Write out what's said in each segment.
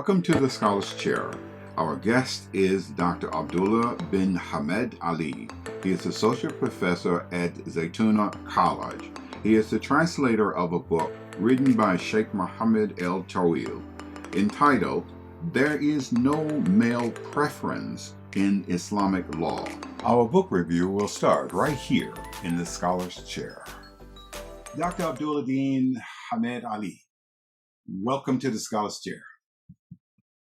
Welcome to the Scholars Chair. Our guest is Dr. Abduallah bin Hamid Ali. He is Associate Professor at Zaytuna College. He is the translator of a book written by Shaykh Muhammad El Tawhid entitled, There is No Male Preference in Islamic Law. Our book review will start right here in the Scholars Chair. Dr. Abduallah bin Hamid Ali, welcome to the Scholars Chair.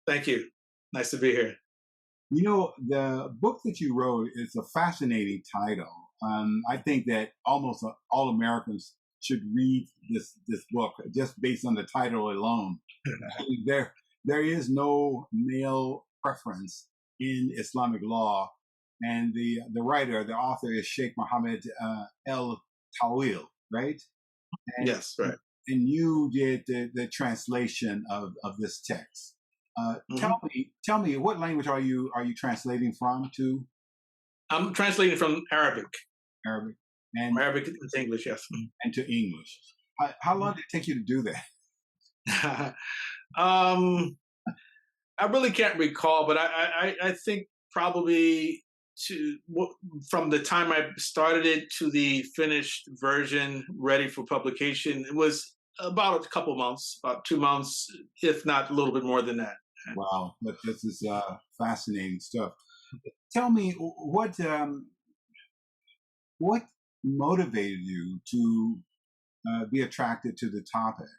Thank you. Nice to be here. You know, the book that you wrote is a fascinating title. I think that almost all Americans should read this book just based on the title alone. There is no male preference in Islamic law, and the writer, the author, is Shaykh Muhammad El Tawhid, right? And, yes, right. And you did the translation of this text. Tell me, what language are you translating from to? I'm translating from Arabic. Arabic to English, yes. And to English. How long did it take you to do that? I really can't recall, but I think probably from the time I started it to the finished version ready for publication, it was about a couple months, about 2 months, if not a little bit more than that. Wow, but this is fascinating stuff. Tell me, what motivated you to be attracted to the topic?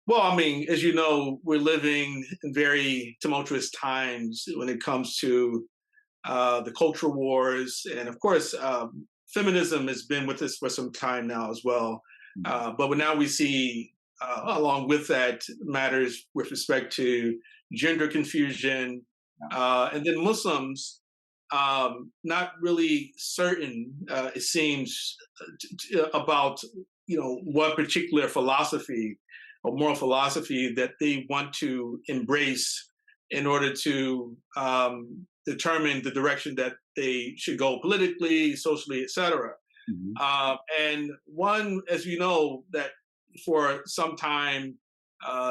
Well, I mean, as you know, we're living in very tumultuous times when it comes to the culture wars, and of course, feminism has been with us for some time now as well. But now we see, along with that, matters with respect to gender confusion, and then Muslims not really certain, it seems, about what particular philosophy or moral philosophy that they want to embrace in order to determine the direction that they should go politically, socially, etc. And one, as you know, that for some time,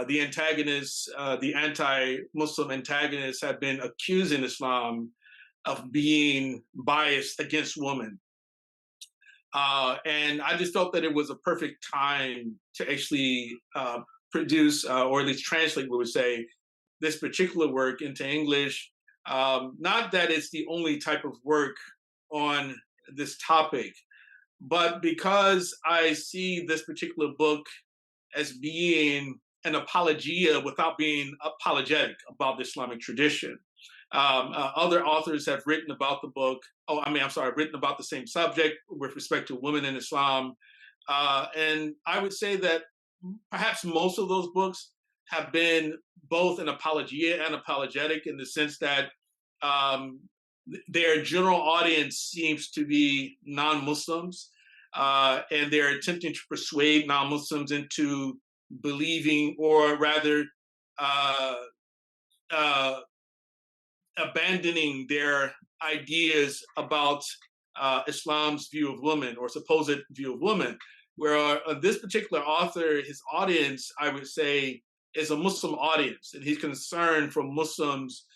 the antagonists, the anti-Muslim antagonists have been accusing Islam of being biased against women. And I just felt that it was a perfect time to actually produce, or at least translate, we would say, this particular work into English. Not that it's the only type of work on this topic, but because I see this particular book as being an apologia without being apologetic about the Islamic tradition. Other authors have written about the book, written about the same subject with respect to women in Islam. And I would say that perhaps most of those books have been both an apologia and apologetic, in the sense that their general audience seems to be non-Muslims, and they're attempting to persuade non-Muslims into believing, or rather abandoning their ideas about Islam's view of women, or supposed view of women. Where this particular author, his audience, I would say, is a Muslim audience, and he's concerned for Muslims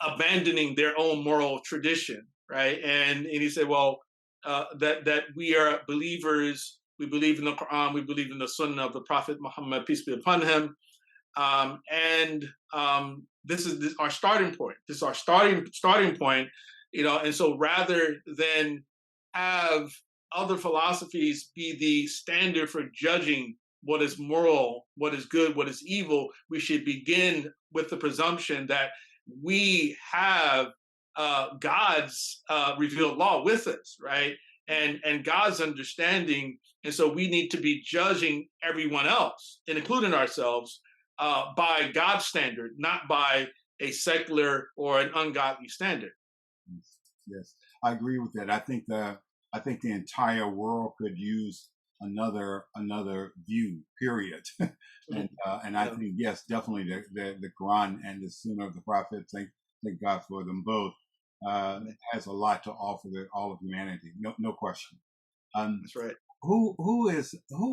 abandoning their own moral tradition, right? And he said, well, that we are believers, we believe in the Quran, we believe in the Sunnah of the Prophet Muhammad, peace be upon him, and this is our starting point. This is our starting point, and so rather than have other philosophies be the standard for judging what is moral, what is good, what is evil, we should begin with the presumption that we have God's revealed law with us, right? And God's understanding. And so we need to be judging everyone else, and including ourselves, by God's standard, not by a secular or an ungodly standard. Yes, I agree with that. I think the entire world could use another view, period. And I think, yes, definitely the Quran and the Sunnah of the Prophet, thank God for them both, has a lot to offer all of humanity. No question. That's right. Who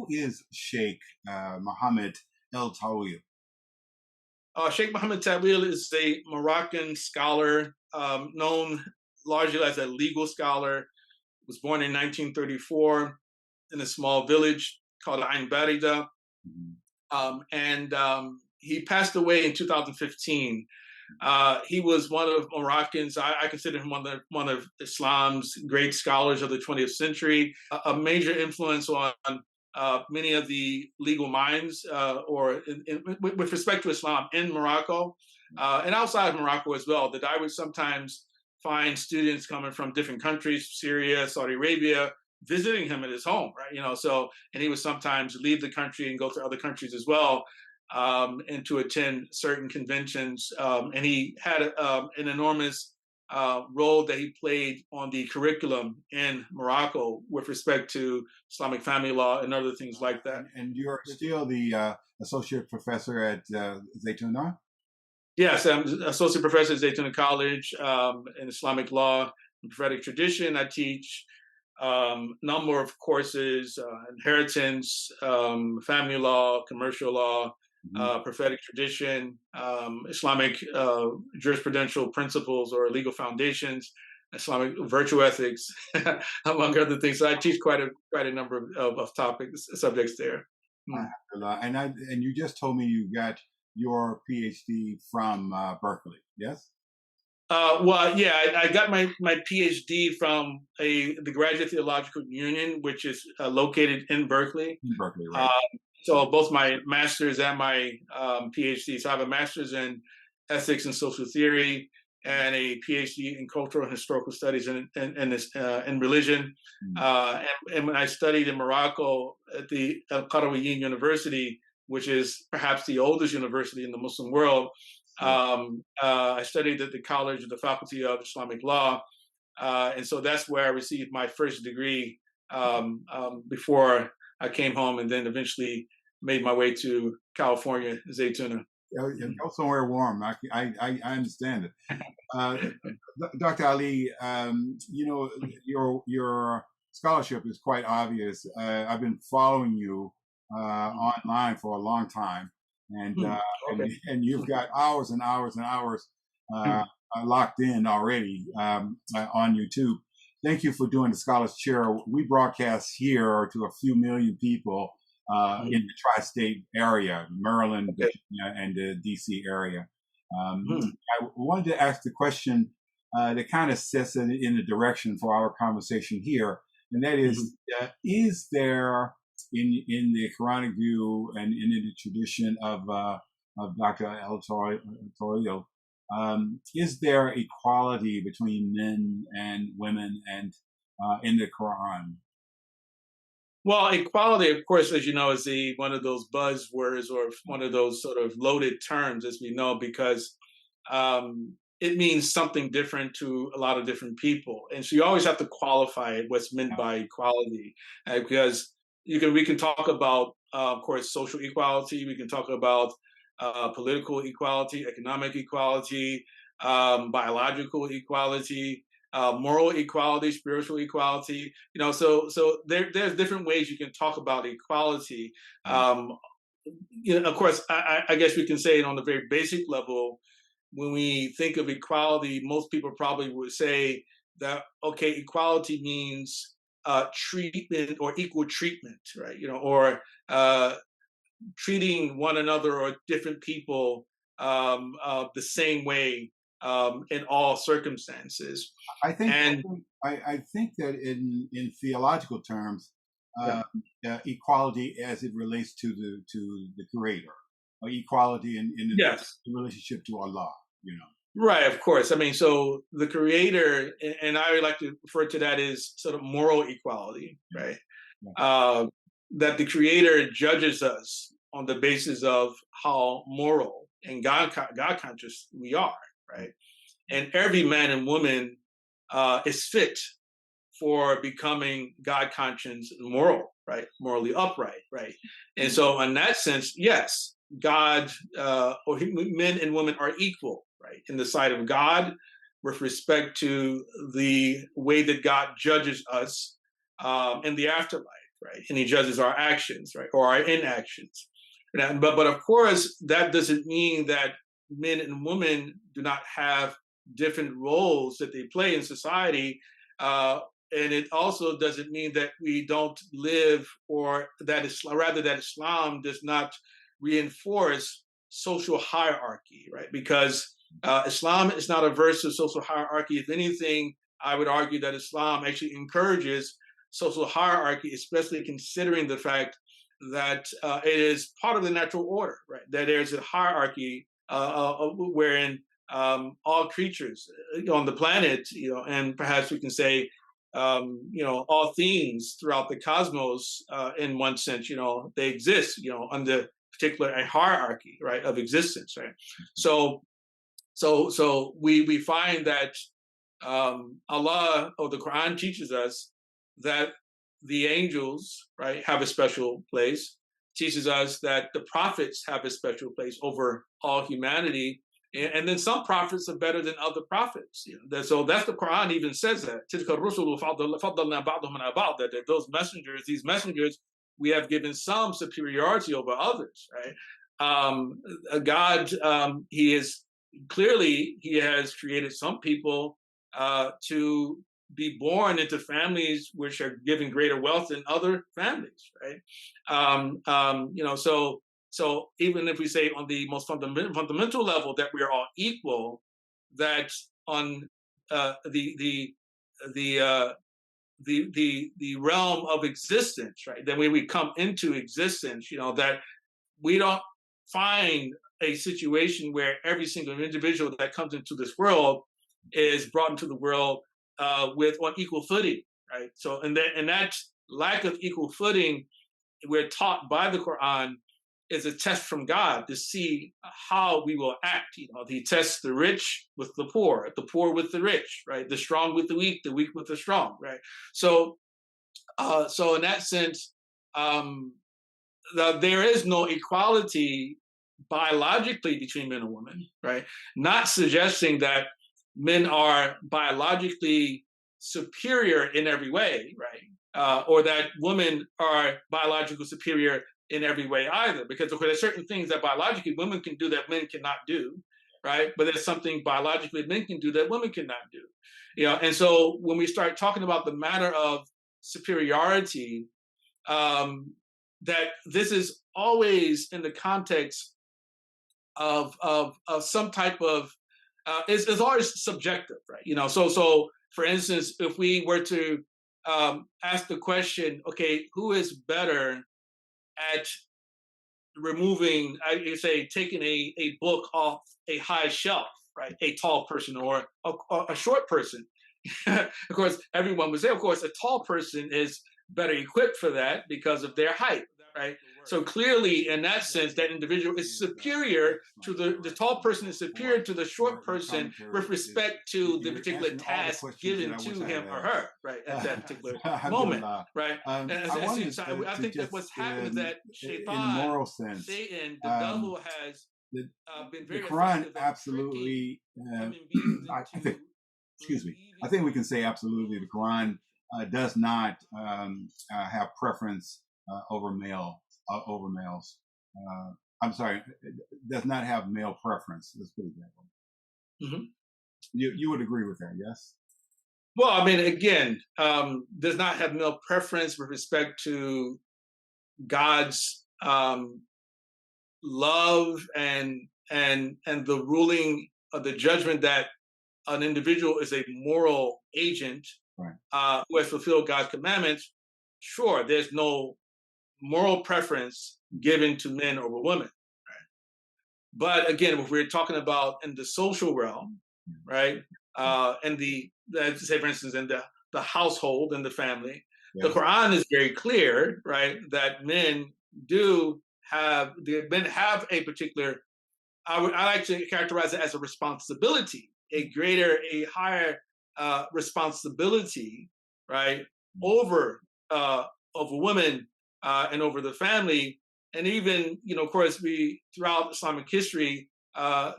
is Sheikh Muhammad El Tawhid? Sheikh Muhammad El Tawhid is a Moroccan scholar, known largely as a legal scholar. Was born in 1934 in a small village called Ain Barida, Mhm. and he passed away in 2015. He was one of Moroccans. I consider him one of Islam's great scholars of the 20th century. A major influence on many of the legal minds, with respect to Islam in Morocco and outside of Morocco as well. That I would sometimes find students coming from different countries, Syria, Saudi Arabia, visiting him at his home, right? So and he would sometimes leave the country and go to other countries as well, and to attend certain conventions. And he had an enormous role that he played on the curriculum in Morocco with respect to Islamic family law and other things like that. And you're still the associate professor at Zaytuna? Yes, I'm associate professor at Zaytuna College in Islamic law and prophetic tradition. I teach number of courses: inheritance, family law, commercial law, Mhm. prophetic tradition, Islamic jurisprudential principles or legal foundations, Islamic virtue ethics, among other things. So I teach quite a number of topics, subjects there. Hmm. And you just told me you got your PhD from Berkeley, yes? Well, yeah, I got my PhD from the Graduate Theological Union, which is located in Berkeley. In Berkeley, Um, right? so both my master's and my PhD. So I have a master's in ethics and social theory and a PhD in cultural and historical studies in religion. Mm. And when I studied in Morocco at the Al Qarawiyyin University, which is perhaps the oldest university in the Muslim world, Sure. I studied at the College of the Faculty of Islamic Law. And so that's where I received my first degree before I came home and then eventually made my way to California, Zaytuna. Go somewhere warm. I understand it. Uh, Dr. Ali, your scholarship is quite obvious. I've been following you online for a long time, and Hmm. Okay. and you've got hours and hours and hours locked in already on YouTube. Thank you for doing the Scholars Chair. We broadcast here to a few million people in the tri-state area, Maryland, Okay. Virginia, and the DC area. Hmm. I wanted to ask the question that kind of sets it in the direction for our conversation here, and that is there in the Quranic view and in the tradition of Dr. El Tawhid, is there equality between men and women and in the Quran? Well, equality, of course, as you know, is one of those buzzwords or one of those sort of loaded terms, as we know, because it means something different to a lot of different people, and so you always have to qualify what's meant by equality, because we can talk about, of course, social equality. We can talk about political equality, economic equality, biological equality, moral equality, spiritual equality. So there's different ways you can talk about equality. Um, of course, I guess we can say it on the very basic level. When we think of equality, most people probably would say that, okay, equality means treatment or equal treatment, right? Or treating one another or different people the same way in all circumstances. I think And I think that in theological terms, yeah, uh, equality as it relates to the Creator, or equality yes, in relationship to Allah. right, of course. I mean, so the creator, and I like to refer to that as sort of moral equality, Yeah, right? yeah. Uh, that the creator judges us on the basis of how moral and God conscious we are, right? And every man and woman is fit for becoming God conscious and moral, right? Morally upright, right? And so, in that sense, yes, God men and women are equal, right, in the sight of God with respect to the way that God judges us in the afterlife, right? And He judges our actions, right, or our inactions. But of course, that doesn't mean that men and women do not have different roles that they play in society. And it also doesn't mean that we don't live, or that rather that Islam does not reinforce social hierarchy, right? Because Islam is not averse to social hierarchy. If anything, I would argue that Islam actually encourages social hierarchy, especially considering the fact that it is part of the natural order, right? That there's a hierarchy wherein all creatures on the planet, and perhaps we can say, all things throughout the cosmos, in one sense, they exist, under particular a hierarchy, right, of existence, right? So we find that Allah, or the Quran, teaches us that the angels, right, have a special place. Teaches us that the prophets have a special place over all humanity, and then some prophets are better than other prophets. So that's the Quran even says that. That those messengers, these messengers, we have given some superiority over others, right? God, He has created some people to be born into families which are given greater wealth than other families, right? So even if we say on the most fundamental level that we are all equal, that on the realm of existence, right? Then when we come into existence, that we don't find a situation where every single individual that comes into this world is brought into the world on equal footing, right? So, and that lack of equal footing, we're taught by the Quran, is a test from God to see how we will act. He tests the rich with the poor with the rich, right? The strong with the weak with the strong, right? So in that sense, there is no equality biologically between men and women, right? Not suggesting that men are biologically superior in every way, right? Or that women are biologically superior in every way either, because there's certain things that biologically women can do that men cannot do, right? But there's something biologically men can do that women cannot do. And so when we start talking about the matter of superiority, that this is always in the context of some type of is always subjective, right? So for instance, if we were to ask the question, okay, who is better at removing, taking a book off a high shelf, right? A tall person or a short person. Of course, everyone would say, of course, a tall person is better equipped for that because of their height, right? So clearly, in that sense, that individual is superior to the tall person is superior to the short person with respect to the particular task given to him or her, right, at that particular moment, right? I think that what's happened is that Shaitan, Satan, the devil, has been very the Quran effective at absolutely. human beings I think, excuse me. I think we can say absolutely the Quran does not have preference over males. I'm sorry, does not have male preference. Let's put it that way. Mm-hmm. You would agree with that, yes? Well, I mean, again, does not have male preference with respect to God's love and the ruling of the judgment that an individual is a moral agent, right, who has fulfilled God's commandments. Sure, there's no moral preference given to men over women, right? But again, if we're talking about in the social realm, right, and let's say, for instance, in the household and the family, the Quran is very clear, right, that men have a particular, I like to characterize it as a responsibility, a higher responsibility, right, over women and over the family. And even, of course, throughout Islamic history,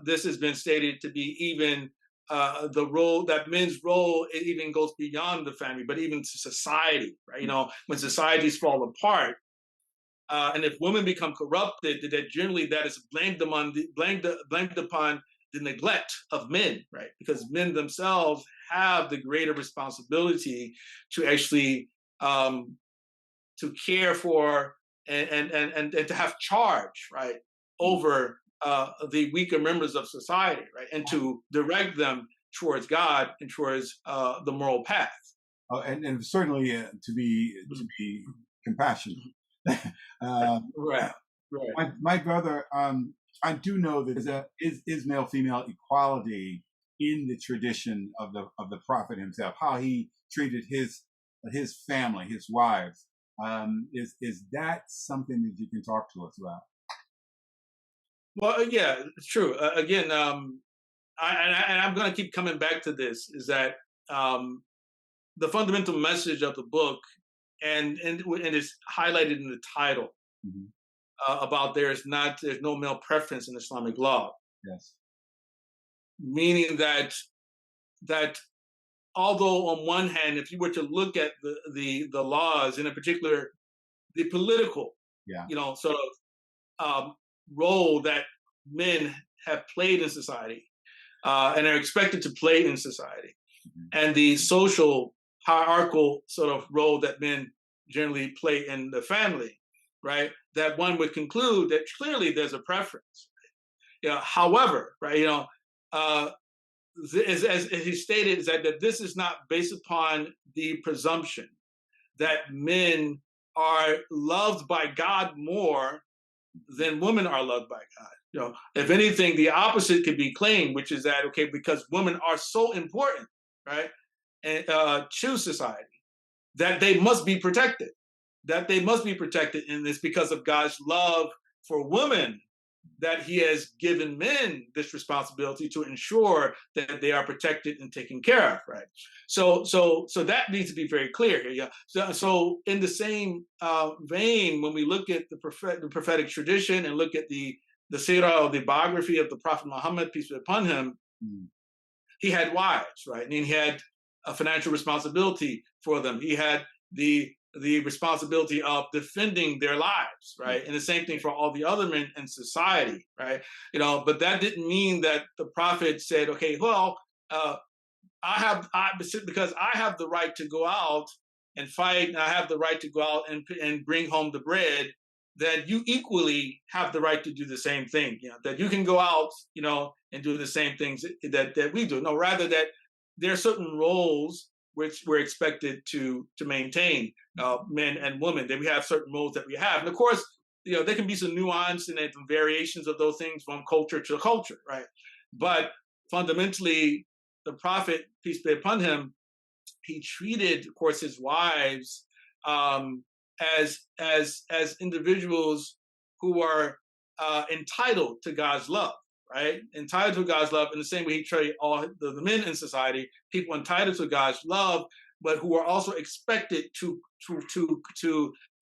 this has been stated to be even the role that men's role, it even goes beyond the family, but even to society, right? When societies fall apart, And if women become corrupted, that generally that is blamed upon the neglect of men, right? Because men themselves have the greater responsibility to actually to care for and to have charge, right, over the weaker members of society, right, and to direct them towards God and towards the moral path. And certainly to be compassionate. Right, right. My brother, I do know that there is male female equality in the tradition of the prophet himself. How he treated his family, his wives. Is that something that you can talk to us about? Well, yeah, it's true. Again, I'm going to keep coming back to this. Is that the fundamental message of the book, and it's highlighted in the title Mm-hmm. About there's no male preference in Islamic law, Yes. meaning that although on one hand, if you were to look at the laws, and in particular the political, Yeah. sort of role that men have played in society and are expected to play in society, Mm-hmm. and the social hierarchical sort of role that men generally play in the family, right? That one would conclude that clearly there's a preference. However, right, as he stated, is that this is not based upon the presumption that men are loved by God more than women are loved by God. If anything, the opposite could be claimed, which is that, okay, because women are so important, right, and to society, that they must be protected. That they must be protected in this because of God's love for women, that He has given men this responsibility to ensure that they are protected and taken care of, right? So that needs to be very clear here. Yeah. So in the same vein, when we look at the prophetic tradition and look at the seerah, or the biography of the Prophet Muhammad, peace be upon him, he had wives, right? And he had a financial responsibility for them. He had the responsibility of defending their lives, right? And the same thing for all the other men in society, right? But that didn't mean that the prophet said, okay, well, because I have the right to go out and fight, and I have the right to go out and bring home the bread, that you equally have the right to do the same thing. That you can go out, and do the same things that we do. No, rather that there are certain roles which we're expected to maintain, men and women. That we have certain roles that we have, and of course, there can be some nuance and variations of those things from culture to culture, right? But fundamentally, the Prophet, peace be upon him, he treated, of course, his wives as individuals who are entitled to God's love, right? Entitled to God's love in the same way he treated all the men in society, people entitled to God's love, but who are also expected to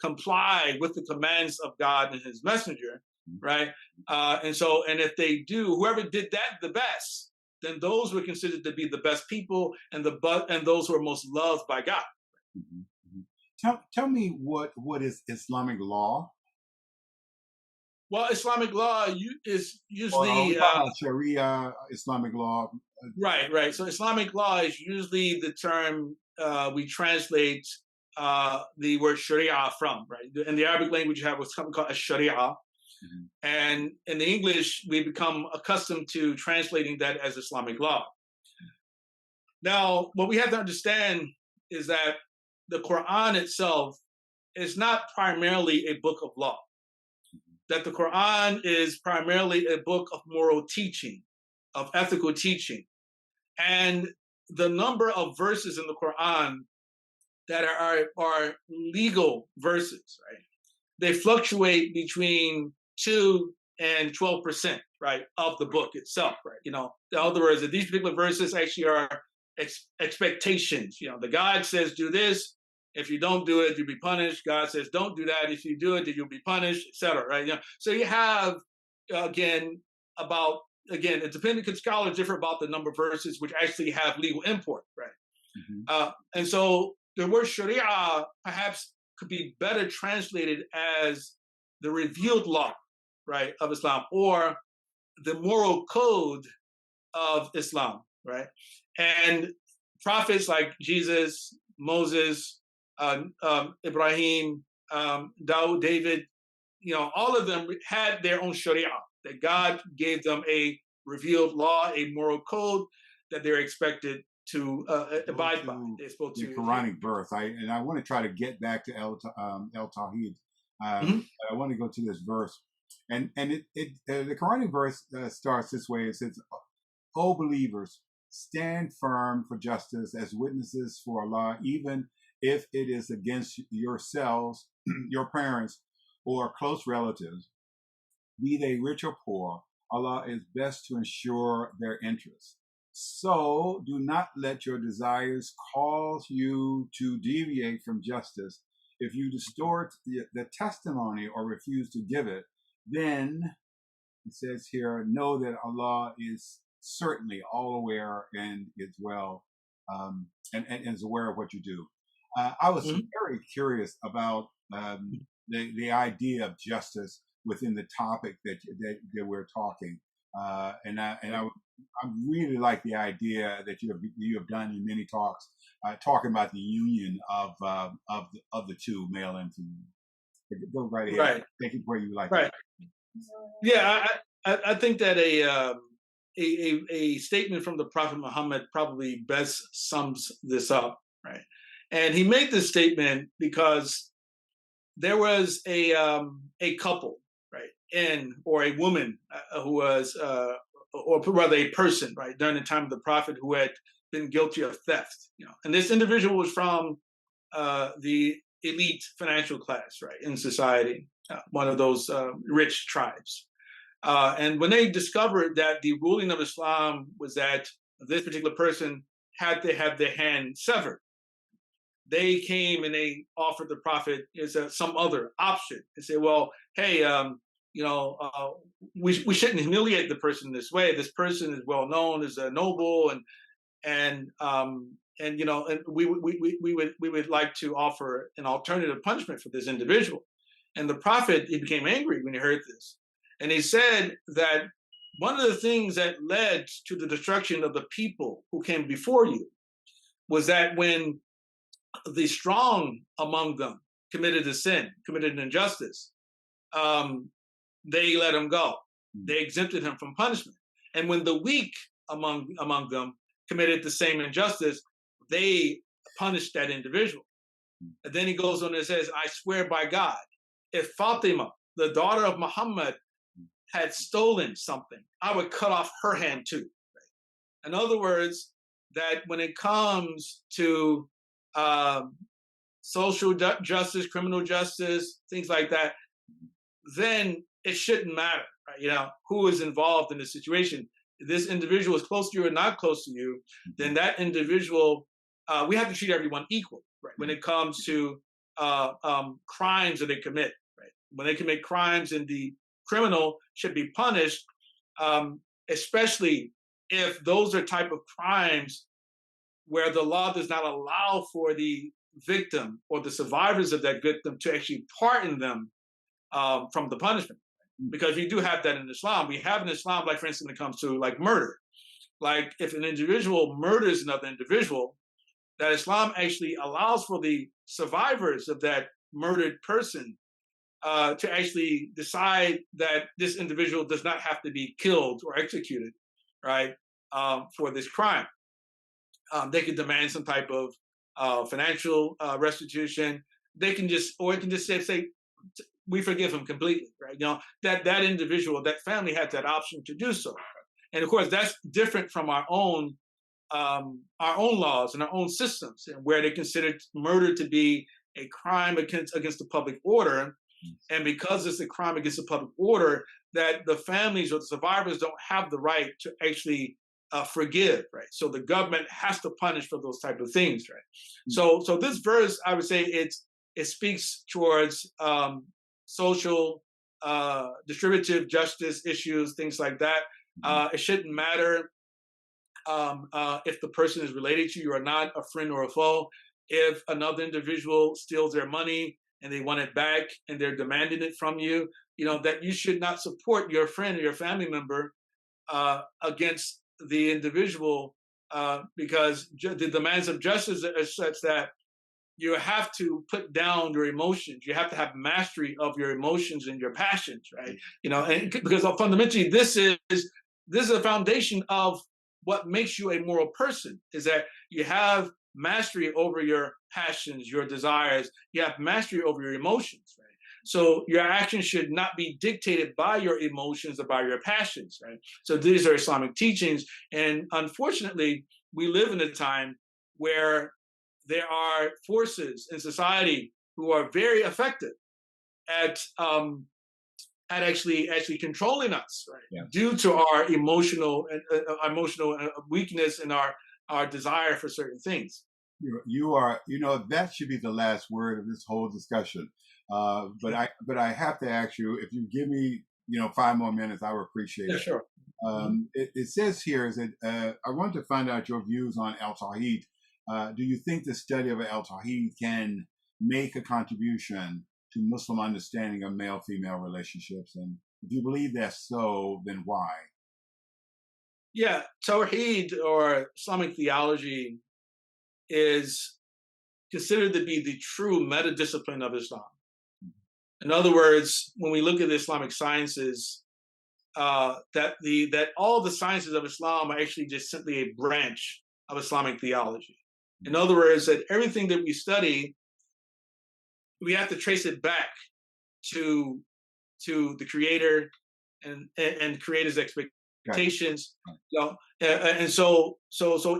comply with the commands of God and His messenger, right? And if they do, whoever did that the best, then those were considered to be the best people and those who are most loved by God. Mm-hmm. Mm-hmm. Tell me what is Islamic law? Well, Islamic law is usually Sharia, Islamic law. Right. So Islamic law is usually the term we translate the word Sharia from. Right. In the Arabic language, you have what's called a Sharia, mm-hmm. And in the English, we become accustomed to translating that as Islamic law. Now, what we have to understand is that the Quran itself is not primarily a book of law. That the Quran is primarily a book of moral teaching, of ethical teaching. And the number of verses in the Quran that are legal verses, right? They fluctuate between 2 and 12%, right, of the book itself, right? In other words, that these particular verses actually are expectations. The God says, do this. If you don't do it, you'll be punished. God says, don't do that. If you do it, then you'll be punished, etc. Right? So you have, again, it depends, because scholars differ about the number of verses which actually have legal import, right? Mm-hmm. And so the word Sharia perhaps could be better translated as the revealed law, right, of Islam, or the moral code of Islam, right? And prophets like Jesus, Moses, Ibrahim, Daud, David, all of them had their own sharia, that God gave them a revealed law, a moral code that they're expected to abide by. They're supposed the to. Quranic verse. I want to try to get back to El Tawhid. Mhm. I want to go to this verse, and the Quranic verse starts this way. It says, "O believers, stand firm for justice as witnesses for Allah, even if it is against yourselves, your parents, or close relatives, be they rich or poor. Allah is best to ensure their interests. So do not let your desires cause you to deviate from justice. If you distort the testimony or refuse to give it, then," it says here, "know that Allah is certainly all aware and is and is aware of what you do." I was Mhm. very curious about the idea of justice within the topic that we're talking, I really like the idea that you have done in many talks, talking about the union of the two, male and female. Go right ahead. Right, Take it where you like. right. Yeah, I think that a statement from the Prophet Muhammad probably best sums this up, right? And he made this statement because there was a couple, right, or a woman who was, or rather a person, right, during the time of the Prophet who had been guilty of theft, and this individual was from the elite financial class, right, in society, one of those rich tribes. And when they discovered that the ruling of Islam was that this particular person had to have their hand severed, they came and they offered the Prophet some other option and said, well, hey, we shouldn't humiliate the person this way. This person is well known as a noble, and we would like to offer an alternative punishment for this individual. And the Prophet, he became angry when he heard this, and he said that one of the things that led to the destruction of the people who came before you was that when the strong among them committed a sin, committed an injustice, they let him go. They exempted him from punishment. And when the weak among them committed the same injustice, they punished that individual. And then he goes on and says, I swear by God, if Fatima, the daughter of Muhammad, had stolen something, I would cut off her hand too. In other words, that when it comes to social justice, criminal justice, things like that, then it shouldn't matter, right? Who is involved in the situation. If this individual is close to you or not close to you, then that individual, we have to treat everyone equal, right? When it comes to crimes that they commit, right? When they commit crimes, and the criminal should be punished, especially if those are type of crimes where the law does not allow for the victim or the survivors of that victim to actually pardon them from the punishment. Because we do have that in Islam. We have in Islam, like for instance, when it comes to like murder, like if an individual murders another individual, that Islam actually allows for the survivors of that murdered person to actually decide that this individual does not have to be killed or executed, right, for this crime. They can demand some type of financial restitution. They can just, or it can just say, we forgive him completely, right? That individual, that family has that option to do so. And of course, that's different from our own laws and our own systems, and where they consider murder to be a crime against the public order. And because it's a crime against the public order, that the families or the survivors don't have the right to actually forgive, right? So the government has to punish for those type of things, right? So this verse, I would say, it speaks towards social, distributive justice issues, things like that. It shouldn't matter if the person is related to you or not, a friend or a foe. If another individual steals their money, and they want it back and they're demanding it from you, that you should not support your friend or your family member against the individual, because the demands of justice are such that you have to put down your emotions. You have to have mastery of your emotions and your passions, right? And because fundamentally, this is a foundation of what makes you a moral person, is that you have mastery over your passions, your desires. You have mastery over your emotions, right? So your actions should not be dictated by your emotions or by your passions, right? So these are Islamic teachings. And unfortunately, we live in a time where there are forces in society who are very effective at actually controlling us, right? Yeah. Due to our emotional weakness and our desire for certain things. You are, that should be the last word of this whole discussion. But I have to ask you, if you give me, 5 more minutes, I would appreciate it. Yeah, sure. It says here is that I want to find out your views on El Tawhid. Do you think the study of El Tawhid can make a contribution to Muslim understanding of male-female relationships? And if you believe that's so, then why? Yeah, Tawhid, or Islamic theology, is considered to be the true meta-discipline of Islam. In other words, when we look at the Islamic sciences, that all the sciences of Islam are actually just simply a branch of Islamic theology. In other words, that everything that we study, we have to trace it back to the Creator and Creator's expectations. Right. And so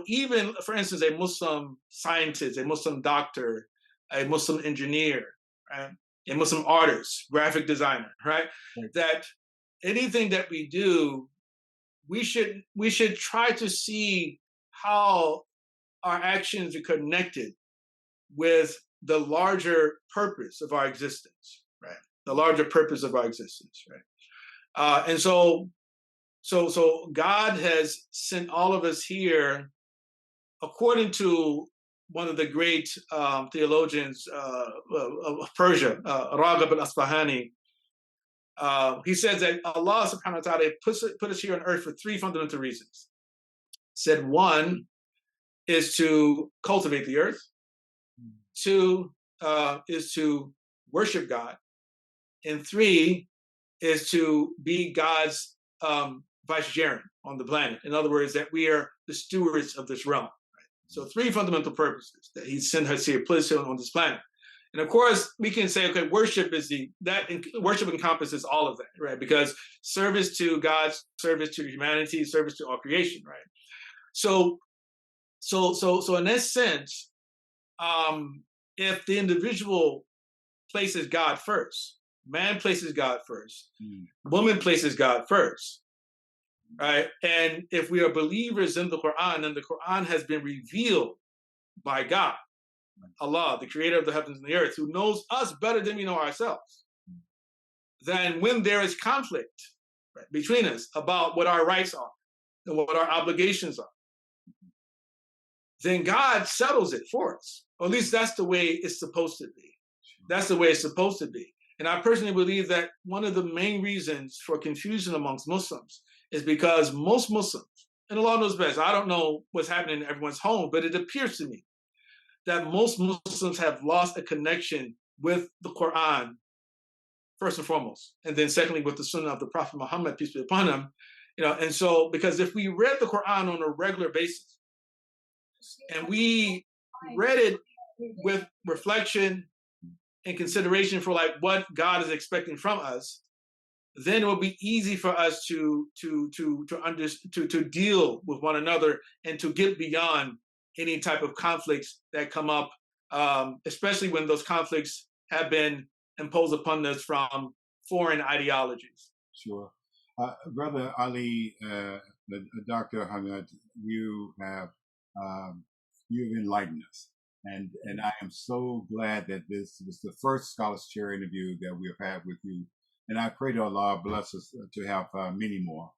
even, for instance, a Muslim scientist, a Muslim doctor, a Muslim engineer, right? A Muslim artist, graphic designer, right? That anything that we do, we should try to see how our actions are connected with the larger purpose of our existence, right? The larger purpose of our existence, right? And so God has sent all of us here, according to one of the great theologians of Persia, Raghib al-Asfahani. He says that Allah subhanahu wa ta'ala put us here on earth for 3 fundamental reasons. Said one is to cultivate the earth. 2 is to worship God. And 3 is to be God's vicegerent on the planet. In other words, that we are the stewards of this realm. Right? So 3 fundamental purposes that He sent us here, put us here on this planet. And of course, we can say, okay, worship encompasses all of that, right? Because service to God, service to humanity, service to all creation, right? So in that sense, if the individual places God first, man places God first, woman places God first, right? And if we are believers in the Quran, and the Quran has been revealed by God, Allah, the creator of the heavens and the earth, who knows us better than we know ourselves, then when there is conflict, right, between us about what our rights are and what our obligations are, then God settles it for us. Or at least that's the way it's supposed to be. That's the way it's supposed to be. And I personally believe that one of the main reasons for confusion amongst Muslims is because most Muslims, and Allah knows best, I don't know what's happening in everyone's home, but it appears to me that most Muslims have lost a connection with the Quran, first and foremost, and then secondly with the Sunnah of the Prophet Muhammad, peace be upon him. And so, because if we read the Quran on a regular basis, and we read it with reflection and consideration for like what God is expecting from us, then it will be easy for us to deal with one another and to get beyond any type of conflicts that come up, especially when those conflicts have been imposed upon us from foreign ideologies. Sure. Brother Ali, Dr. Hamid, you've enlightened us. And I am so glad that this was the first Scholars Chair interview that we've had with you. And I pray to Allah bless us to have many more.